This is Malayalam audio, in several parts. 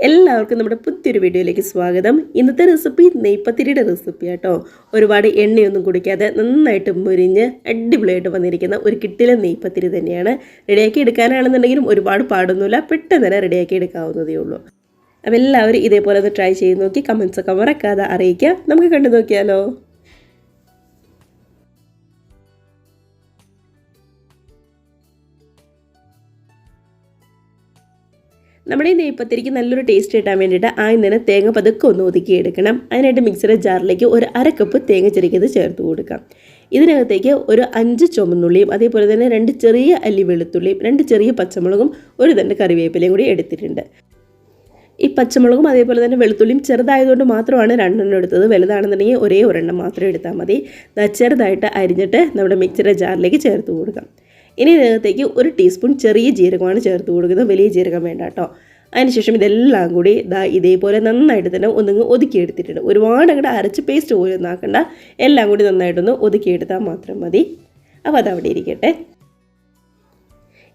എല്ലാവർക്കും നമ്മുടെ പുതിയൊരു വീഡിയോയിലേക്ക് സ്വാഗതം. ഇന്നത്തെ റെസിപ്പി നെയ്പത്തിരിയുടെ റെസിപ്പി ആട്ടോ. ഒരുപാട് എണ്ണയൊന്നും കുടിക്കാതെ നന്നായിട്ട് മുരിഞ്ഞ് അടിപൊളിയായിട്ട് വന്നിരിക്കുന്ന ഒരു കിട്ടിലൻ നെയ്പത്തിരി തന്നെയാണ്. റെഡിയാക്കി എടുക്കാനാണെന്നുണ്ടെങ്കിലും ഒരുപാട് പാടൊന്നുമില്ല, പെട്ടെന്ന് തന്നെ റെഡിയാക്കി എടുക്കാവുന്നതേ ഉള്ളൂ. അപ്പോൾ എല്ലാവരും ഇതേപോലെ ഒന്ന് ട്രൈ ചെയ്ത് നോക്കി കമൻസൊക്കെ മറക്കാതെ അറിയിക്കുക. നമുക്ക് കണ്ടു നോക്കിയാലോ. നമ്മുടെ ഈ നെയ്പത്തിരിക്ക് നല്ലൊരു ടേസ്റ്റ് കിട്ടാൻ വേണ്ടിയിട്ട് ആദ്യം തന്നെ തേങ്ങ പതുക്കെ ഒന്ന് ഒതുക്കിയെടുക്കണം. അതിനായിട്ട് മിക്സിയുടെ ജാറിലേക്ക് ഒരു അരക്കപ്പ് തേങ്ങ ചിരകിയത് ചേർത്ത് കൊടുക്കാം. ഇതിനകത്തേക്ക് ഒരു 5 ചുവന്നുള്ളിയും അതേപോലെ തന്നെ 2 ചെറിയ അല്ലി വെളുത്തുള്ളിയും 2 ചെറിയ പച്ചമുളകും ഒരു തണ്ട് കറിവേപ്പിലയും കൂടി എടുത്തിട്ടുണ്ട്. ഈ പച്ചമുളകും അതേപോലെ തന്നെ വെളുത്തുള്ളിയും ചെറുതായതുകൊണ്ട് മാത്രമാണ് 2 എടുത്തത്. വലുതാണെന്നുണ്ടെങ്കിൽ ഒരേ ഒരെണ്ണം മാത്രം എടുത്താൽ മതി. ചെറുതായിട്ട് അരിഞ്ഞിട്ട് നമ്മുടെ മിക്സിയുടെ ജാറിലേക്ക് ചേർത്ത് കൊടുക്കാം. ഇനി ഇതിനകത്തേക്ക് 1 ടീസ്പൂൺ ചെറിയ ജീരകമാണ് ചേർത്ത് കൊടുക്കുന്നത്, വലിയ ജീരകം വേണ്ട കേട്ടോ. അതിനുശേഷം ഇതെല്ലാം കൂടി ഇതേപോലെ നന്നായിട്ട് തന്നെ ഒന്നിങ്ങ് ഒതുക്കിയെടുത്തിട്ടുണ്ട്. ഒരുപാട് അങ്ങോട്ട് അരച്ച് പേസ്റ്റ് പോലും ഒന്നും ആക്കണ്ട, എല്ലാം കൂടി നന്നായിട്ടൊന്ന് ഒതുക്കിയെടുത്താൽ മാത്രം മതി. അപ്പോൾ അതവിടെ ഇരിക്കട്ടെ.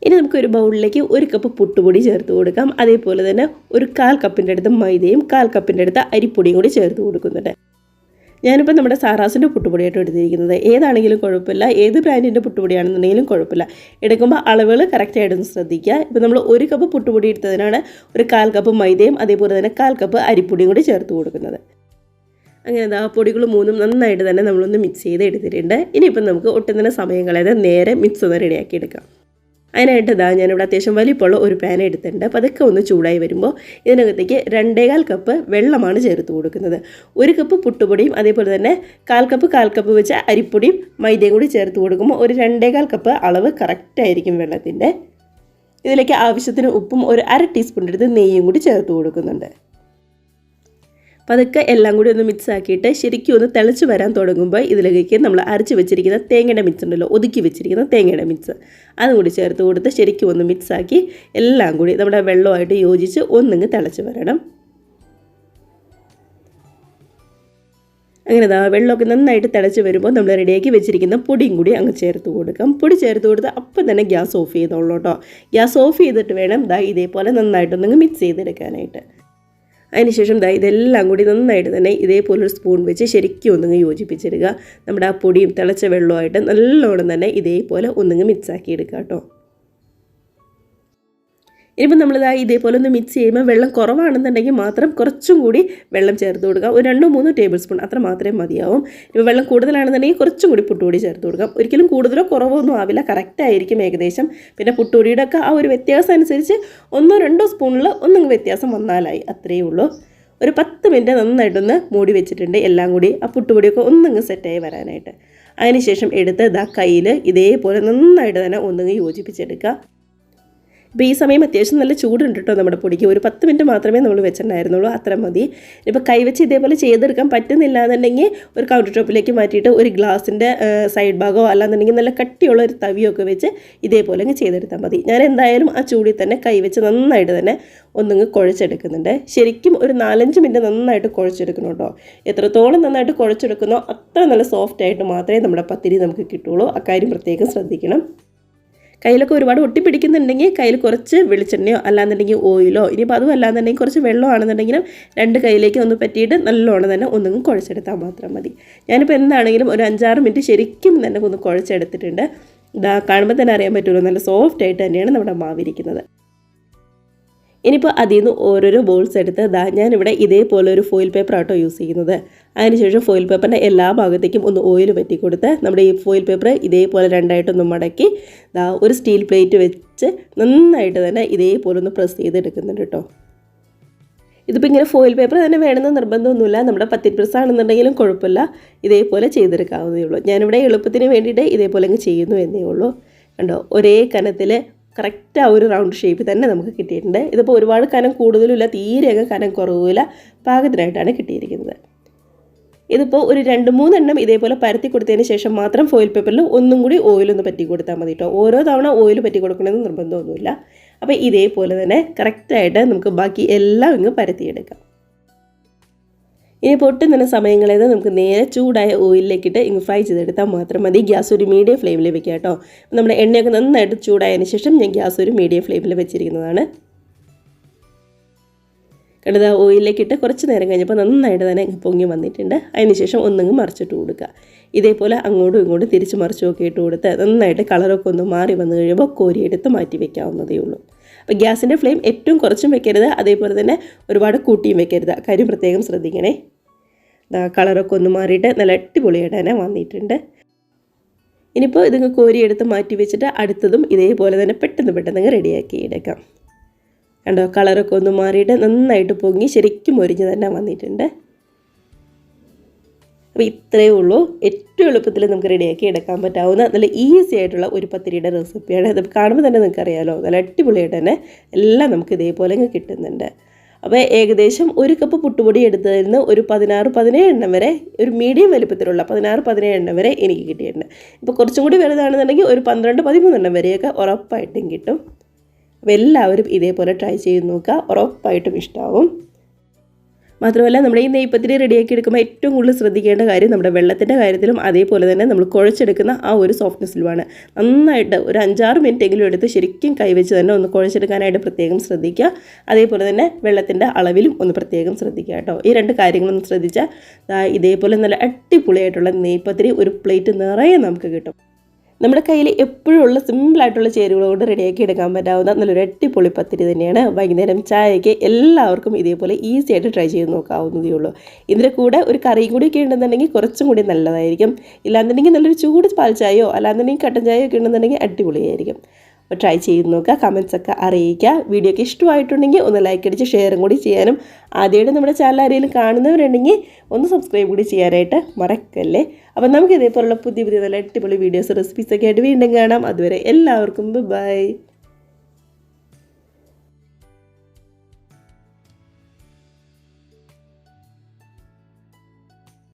ഇനി നമുക്കൊരു ബൗളിലേക്ക് 1 കപ്പ് പുട്ടുപൊടി ചേർത്ത് കൊടുക്കാം. അതേപോലെ തന്നെ ഒരു 1/4 കപ്പിൻ്റെ അടുത്ത് മൈദയും 1/4 കപ്പിൻ്റെ അടുത്ത് അരിപ്പൊടിയും കൂടി ചേർത്ത് കൊടുക്കുന്നുണ്ട്. ഞാനിപ്പോൾ നമ്മുടെ സാറാസിൻ്റെ പുട്ടുപൊടിയായിട്ട് എടുത്തിരിക്കുന്നത്. ഏതാണെങ്കിലും കുഴപ്പമില്ല, ഏത് ബ്രാൻഡിൻ്റെ പുട്ടുപൊടിയാണെന്നുണ്ടെങ്കിലും കുഴപ്പമില്ല. എടുക്കുമ്പോൾ അളവുകൾ കറക്റ്റായിട്ടൊന്ന് ശ്രദ്ധിക്കുക. ഇപ്പോൾ നമ്മൾ 1 കപ്പ് പുട്ടുപൊടി എടുത്തതിനാണ് ഒരു 1/4 കപ്പ് മൈദയും അതേപോലെ തന്നെ 1/4 കപ്പ് അരിപ്പൊടിയും കൂടി ചേർത്ത് കൊടുക്കുന്നത്. അങ്ങനെ പൊടികൾ മൂന്നും നന്നായിട്ട് തന്നെ നമ്മളൊന്ന് മിക്സ് ചെയ്ത് എടുത്തിട്ടുണ്ട്. ഇനിയിപ്പം നമുക്ക് ഒട്ടും തന്നെ സമയം കളയാതെ നേരെ മിക്സ് ഒന്ന് റെഡിയാക്കി എടുക്കാം. അതിനായിട്ട് ഞാനിവിടെ അത്യാവശ്യം വലിപ്പമുള്ള ഒരു പാൻ എടുത്തിട്ടുണ്ട്. അപ്പോൾ അതൊക്കെ ഒന്ന് ചൂടായി വരുമ്പോൾ ഇതിനകത്തേക്ക് 2.25 കപ്പ് വെള്ളമാണ് ചേർത്ത് കൊടുക്കുന്നത്. 1 കപ്പ് പുട്ടുപൊടിയും അതേപോലെ തന്നെ 1/4 കപ്പ് വെച്ച അരിപ്പൊടിയും മൈദയും കൂടി ചേർത്ത് കൊടുക്കുമ്പോൾ ഒരു 2.25 കപ്പ് അളവ് കറക്റ്റായിരിക്കും വെള്ളത്തിൻ്റെ. ഇതിലേക്ക് ആവശ്യത്തിന് ഉപ്പും ഒരു 1/2 ടീസ്പൂൺ എടുത്ത് നെയ്യും കൂടി ചേർത്ത് കൊടുക്കുന്നുണ്ട്. അപ്പോൾ അതൊക്കെ എല്ലാം കൂടി ഒന്ന് മിക്സ് ആക്കിയിട്ട് ശരിക്കും ഒന്ന് തിളച്ച് വരാൻ തുടങ്ങുമ്പോൾ ഇതിലേക്ക് നമ്മൾ അരച്ച് വെച്ചിരിക്കുന്ന തേങ്ങയുടെ മിക്സ് ഉണ്ടല്ലോ, ഒതുക്കി വെച്ചിരിക്കുന്ന തേങ്ങയുടെ മിക്സ് അതും കൂടി ചേർത്ത് കൊടുത്ത് ശരിക്കും ഒന്ന് മിക്സാക്കി എല്ലാം കൂടി നമ്മുടെ വെള്ളമായിട്ട് യോജിച്ച് ഒന്നിങ്ങ് തിളച്ച് വരണം. അങ്ങനെ വെള്ളമൊക്കെ നന്നായിട്ട് തിളച്ച് വരുമ്പോൾ നമ്മൾ റെഡിയാക്കി വെച്ചിരിക്കുന്ന പൊടിയും കൂടി അങ്ങ് ചേർത്ത് കൊടുക്കാം. പൊടി ചേർത്ത് കൊടുത്ത് അപ്പം തന്നെ ഗ്യാസ് ഓഫ് ചെയ്തോളൂ കേട്ടോ. ഗ്യാസ് ഓഫ് ചെയ്തിട്ട് വേണം ഇതേപോലെ നന്നായിട്ടൊന്ന് മിക്സ് ചെയ്തെടുക്കാനായിട്ട്. അതിനുശേഷം ഇതെല്ലാം കൂടി നന്നായിട്ട് തന്നെ ഇതേപോലൊരു സ്പൂൺ വെച്ച് ശരിക്കും ഒന്നിങ്ങ് യോജിപ്പിച്ചെടുക്കുക. നമ്മുടെ ആ പൊടിയും തിളച്ച വെള്ളമായിട്ട് നല്ലോണം തന്നെ ഇതേപോലെ ഒന്നിങ്ങ് മിക്സാക്കി എടുക്കുക കേട്ടോ. ഇനിയിപ്പോൾ നമ്മളിതായി ഇതേപോലെ ഒന്ന് മിക്സ് ചെയ്യുമ്പോൾ വെള്ളം കുറവാണെന്നുണ്ടെങ്കിൽ മാത്രം കുറച്ചും കൂടി വെള്ളം ചേർത്ത് കൊടുക്കാം. ഒരു 2-3 ടേബിൾ സ്പൂൺ അത്ര മാത്രമേ മതിയാവും. ഇപ്പോൾ വെള്ളം കൂടുതലാണെന്നുണ്ടെങ്കിൽ കുറച്ചും കൂടി പുട്ടുപൊടി ചേർത്ത് കൊടുക്കാം. ഒരിക്കലും കൂടുതലോ കുറവോ ഒന്നും ആവില്ല, കറക്റ്റായിരിക്കും ഏകദേശം. പിന്നെ പുട്ടുപൊടിയുടെ ഒക്കെ ആ ഒരു വ്യത്യാസം അനുസരിച്ച് 1-2 സ്പൂണിൽ ഒന്നും വ്യത്യാസം വന്നാലായി, അത്രയേ ഉള്ളൂ. ഒരു 10 മിനിറ്റ് നന്നായിട്ടൊന്ന് മൂടി വെച്ചിട്ടുണ്ട് എല്ലാം കൂടി ആ പുട്ടുപൊടിയൊക്കെ ഒന്നിങ്ങ് സെറ്റായി വരാനായിട്ട്. അതിനുശേഷം എടുത്ത് കയ്യിൽ ഇതേപോലെ നന്നായിട്ട് തന്നെ ഒന്നിങ്ങ് യോജിപ്പിച്ചെടുക്കുക. ഇപ്പോൾ ഈ സമയം അത്യാവശ്യം നല്ല ചൂടുണ്ട് കേട്ടോ നമ്മുടെ പൊടിക്ക്. ഒരു 10 മിനിറ്റ് മാത്രമേ നമ്മൾ വെച്ചിട്ടുണ്ടായിരുന്നുള്ളൂ, അത്ര മതി. ഇപ്പോൾ കൈവച്ച് ഇതേപോലെ ചെയ്തെടുക്കാൻ പറ്റുന്നില്ല എന്നുണ്ടെങ്കിൽ ഒരു കൗണ്ടർ ടോപ്പിലേക്ക് മാറ്റിയിട്ട് ഒരു ഗ്ലാസിൻ്റെ സൈഡ് ഭാഗമോ അല്ലാന്നുണ്ടെങ്കിൽ നല്ല കട്ടിയുള്ള ഒരു തവിയൊക്കെ വെച്ച് ഇതേപോലെ അങ്ങ് ചെയ്തെടുത്താൽ മതി. ഞാൻ എന്തായാലും ആ ചൂടിൽ തന്നെ കൈവച്ച് നന്നായിട്ട് തന്നെ ഒന്നിങ്ങ് കുഴച്ചെടുക്കുന്നുണ്ട്. ശരിക്കും ഒരു 4-5 മിനിറ്റ് നന്നായിട്ട് കുഴച്ചെടുക്കണം കേട്ടോ. എത്രത്തോളം നന്നായിട്ട് കുഴച്ചെടുക്കുന്നോ അത്ര നല്ല സോഫ്റ്റായിട്ട് മാത്രമേ നമ്മുടെ പത്തിരി നമുക്ക് കിട്ടുള്ളൂ. അക്കാര്യം പ്രത്യേകം ശ്രദ്ധിക്കണം. കയ്യിലൊക്കെ ഒരുപാട് ഒട്ടിപ്പിടിക്കുന്നുണ്ടെങ്കിൽ കയ്യിൽ കുറച്ച് വെളിച്ചെണ്ണയോ അല്ലാന്നുണ്ടെങ്കിൽ ഓയിലോ, ഇനിയിപ്പോൾ അതും അല്ലാന്നുണ്ടെങ്കിൽ കുറച്ച് വെള്ളമാണെന്നുണ്ടെങ്കിലും 2 കൈയിലേക്ക് ഒന്ന് പറ്റിയിട്ട് നല്ലോണം തന്നെ ഒന്നും കുഴച്ചെടുത്താൽ മാത്രം മതി. ഞാനിപ്പോൾ എന്താണെങ്കിലും ഒരു 5-6 മിനിറ്റ് ശരിക്കും തന്നെ ഒന്ന് കുഴച്ചെടുത്തിട്ടുണ്ട്. കാണുമ്പോൾ തന്നെ അറിയാൻ പറ്റുമല്ലോ, നല്ല സോഫ്റ്റായിട്ട് തന്നെയാണ് നമ്മുടെ മാവിരിക്കുന്നത്. ഇനിയിപ്പോൾ അതിൽ നിന്ന് ഓരോരോ ബോൾസ് എടുത്ത് ഞാനിവിടെ ഇതേപോലെ ഒരു ഫോയിൽ പേപ്പർ ആട്ടോ യൂസ് ചെയ്യുന്നത്. അതിനുശേഷം ഫോയിൽ പേപ്പറിൻ്റെ എല്ലാ ഭാഗത്തേക്കും ഒന്ന് ഓയിൽ പറ്റി കൊടുത്ത് നമ്മുടെ ഈ ഫോയിൽ പേപ്പർ ഇതേപോലെ 2ആയിട്ടൊന്ന് മടക്കി ഒരു സ്റ്റീൽ പ്ലേറ്റ് വെച്ച് നന്നായിട്ട് തന്നെ ഇതേപോലെ ഒന്ന് പ്രസ് ചെയ്തെടുക്കുന്നുണ്ട് കേട്ടോ. ഇതിപ്പോൾ ഇങ്ങനെ ഫോയിൽ പേപ്പർ തന്നെ വേണമെന്ന് നിർബന്ധമൊന്നുമില്ല, നമ്മുടെ പത്തിരി പ്രസ് ആണെന്നുണ്ടെങ്കിലും കുഴപ്പമില്ല, ഇതേപോലെ ചെയ്തെടുക്കാവുന്നതേ ഉള്ളൂ. ഞാനിവിടെ എളുപ്പത്തിന് വേണ്ടിയിട്ട് ഇതേപോലെ അങ്ങ് ചെയ്യുന്നു എന്നേ ഉള്ളൂ. കണ്ടോ, ഒരേ കനത്തിൽ കറക്റ്റ് ആ ഒരു റൗണ്ട് ഷേപ്പ് തന്നെ നമുക്ക് കിട്ടിയിട്ടുണ്ട്. ഇതിപ്പോൾ ഒരുപാട് കനം കൂടുതലുമില്ല, തീരെയൊക്കെ കനം കുറവില്ല, പാകത്തിനായിട്ടാണ് കിട്ടിയിരിക്കുന്നത്. ഇതിപ്പോൾ ഒരു 2-3 എണ്ണം ഇതേപോലെ പരത്തി കൊടുത്തതിന് ശേഷം മാത്രം ഫോയിൽ പേപ്പറിൽ ഒന്നും കൂടി ഓയിലൊന്ന് പറ്റി കൊടുത്താൽ മതി കേട്ടോ. ഓരോ തവണ ഓയിൽ പറ്റി കൊടുക്കണമെന്ന് നിർബന്ധമൊന്നുമില്ല. അപ്പോൾ ഇതേപോലെ തന്നെ കറക്റ്റായിട്ട് നമുക്ക് ബാക്കി എല്ലാം ഇങ്ങ് പരത്തിയെടുക്കാം. ഇനി പൊട്ടും തന്നെ സമയങ്ങളേത് നമുക്ക് നേരെ ചൂടായ ഓയിലിലേക്കിട്ട് ഇങ്ങ് ഫ്രൈ ചെയ്തെടുത്താൽ മാത്രം മതി. ഗ്യാസ് ഒരു മീഡിയം ഫ്ലെയിമിൽ വെക്കുക കേട്ടോ. നമ്മുടെ എണ്ണയൊക്കെ നന്നായിട്ട് ചൂടായതിന് ശേഷം ഞാൻ ഗ്യാസ് ഒരു മീഡിയം ഫ്ലെയിമിൽ വെച്ചിരിക്കുന്നതാണ്. കണ്ടത് ഓയിലിലേക്ക് ഇട്ട് കുറച്ച് നേരം കഴിഞ്ഞപ്പോൾ നന്നായിട്ട് തന്നെ പൊങ്ങി വന്നിട്ടുണ്ട്. അതിനുശേഷം ഒന്നെങ്കിൽ മറിച്ചിട്ട് കൊടുക്കുക. ഇതേപോലെ അങ്ങോട്ടും ഇങ്ങോട്ടും തിരിച്ച് മറിച്ചുമൊക്കെ ഇട്ട് കൊടുത്ത് നന്നായിട്ട് കളറൊക്കെ ഒന്ന് മാറി വന്നു കഴിയുമ്പോൾ കോരിയെടുത്ത് മാറ്റി വയ്ക്കാവുന്നതേ ഉള്ളൂ. അപ്പോൾ ഗ്യാസിൻ്റെ ഫ്ലെയിം ഏറ്റവും കുറച്ചും വെക്കരുത്, അതേപോലെ തന്നെ ഒരുപാട് കൂട്ടിയും വെക്കരുത്. കാര്യം പ്രത്യേകം ശ്രദ്ധിക്കണേ. കളറൊക്കെ ഒന്ന് മാറിയിട്ട് നല്ല അടിപൊളിയായിട്ട് തന്നെ വന്നിട്ടുണ്ട്. ഇനിയിപ്പോൾ ഇതിങ്ങ് കോരിയെടുത്ത് മാറ്റി വെച്ചിട്ട് അടുത്തതും ഇതേപോലെ തന്നെ പെട്ടെന്ന് റെഡിയാക്കി എടുക്കാം. കണ്ടോ, കളറൊക്കെ ഒന്ന് മാറിയിട്ട് നന്നായിട്ട് പൊങ്ങി ശരിക്കും മൊരിഞ്ഞ് തന്നെ വന്നിട്ടുണ്ട്. അപ്പോൾ ഇത്രയേ ഉള്ളൂ. ഏറ്റവും എളുപ്പത്തിൽ നമുക്ക് റെഡിയാക്കി എടുക്കാൻ പറ്റാവുന്ന നല്ല ഈസി ആയിട്ടുള്ള ഒരു പത്തിരിയുടെ റെസിപ്പിയാണ്. അത് കാണുമ്പോൾ തന്നെ നിങ്ങൾക്ക് അറിയാമല്ലോ, നല്ല അടിപൊളിയായിട്ട് തന്നെ എല്ലാം നമുക്ക് ഇതേപോലെ കിട്ടുന്നുണ്ട്. അപ്പോൾ ഏകദേശം 1 കപ്പ് പുട്ടുപൊടി എടുത്തതിൽ നിന്ന് ഒരു 16-17 എണ്ണം വരെ, ഒരു മീഡിയം വലുപ്പത്തിലുള്ള 16-17 എണ്ണം വരെ എനിക്ക് കിട്ടിയിട്ടുണ്ട്. ഇപ്പോൾ കുറച്ചും കൂടി വലുതാണെന്നുണ്ടെങ്കിൽ ഒരു 12-13 എണ്ണം വരെയൊക്കെ ഉറപ്പായിട്ടും കിട്ടും. അപ്പോൾ എല്ലാവരും ഇതേപോലെ ട്രൈ ചെയ്ത് നോക്കുക, ഉറപ്പായിട്ടും ഇഷ്ടമാവും. മാത്രമല്ല നമ്മുടെ ഈ നെയ്പത്തിരി റെഡിയാക്കി എടുക്കുമ്പോൾ ഏറ്റവും കൂടുതൽ ശ്രദ്ധിക്കേണ്ട കാര്യം നമ്മുടെ വെള്ളത്തിൻ്റെ കാര്യത്തിലും അതേപോലെ തന്നെ നമ്മൾ കുഴച്ചെടുക്കുന്ന ആ ഒരു സോഫ്റ്റ്നെസ്സിലുമാണ്. നന്നായിട്ട് ഒരു 5-6 മിനിറ്റ് എങ്കിലും എടുത്ത് ശരിക്കും കൈവച്ച് തന്നെ ഒന്ന് കുഴച്ചെടുക്കാനായിട്ട് പ്രത്യേകം ശ്രദ്ധിക്കുക. അതേപോലെ തന്നെ വെള്ളത്തിൻ്റെ അളവിലും ഒന്ന് പ്രത്യേകം ശ്രദ്ധിക്കുക കേട്ടോ. ഈ 2 കാര്യങ്ങളൊന്നും ശ്രദ്ധിച്ചാൽ ഇതേപോലെ നല്ല അടിപൊളിയായിട്ടുള്ള നെയ്പത്തിരി ഒരു പ്ലേറ്റ് നിറയെ നമുക്ക് കിട്ടും. നമ്മുടെ കയ്യിൽ എപ്പോഴും ഉള്ള സിമ്പിളായിട്ടുള്ള ചേരുവകൾ കൊണ്ട് റെഡിയാക്കി എടുക്കാൻ പറ്റാവുന്ന നല്ലൊരു അടിപൊളി പത്തിരി തന്നെയാണ്. വൈകുന്നേരം ചായയ്ക്ക് എല്ലാവർക്കും ഇതേപോലെ ഈസി ആയിട്ട് ട്രൈ ചെയ്ത് നോക്കാവുന്നതേ ഉള്ളൂ. ഇതിൻ്റെ കൂടെ ഒരു കറിയും കൂടിയൊക്കെ ഉണ്ടെന്നുണ്ടെങ്കിൽ കുറച്ചും കൂടി നല്ലതായിരിക്കും. ഇല്ലാന്നുണ്ടെങ്കിൽ നല്ലൊരു ചൂട് പാൽ ചായയോ അല്ലാന്നുണ്ടെങ്കിൽ കട്ടൻ ചായയോ ഒക്കെ ഉണ്ടെന്നുണ്ടെങ്കിൽ അടിപൊളിയായിരിക്കും. അപ്പോൾ ട്രൈ ചെയ്ത് നോക്കുക, കമൻസൊക്കെ അറിയിക്കുക. വീഡിയോ ഒക്കെ ഇഷ്ടമായിട്ടുണ്ടെങ്കിൽ ഒന്ന് ലൈക്ക് അടിച്ച് ഷെയറും കൂടി ചെയ്യാനും, ആദ്യമായിട്ട് നമ്മുടെ ചാനൽ ആരെങ്കിലും കാണുന്നവരുണ്ടെങ്കിൽ ഒന്ന് സബ്സ്ക്രൈബ് കൂടി ചെയ്യാനായിട്ട് മറക്കല്ലേ. അപ്പോൾ നമുക്ക് ഇതേപോലുള്ള പുതിയ നല്ല അടിപൊളി വീഡിയോസ് റെസിപ്പീസൊക്കെ ആയിട്ട് വീണ്ടും കാണാം. അതുവരെ എല്ലാവർക്കും ബൈ.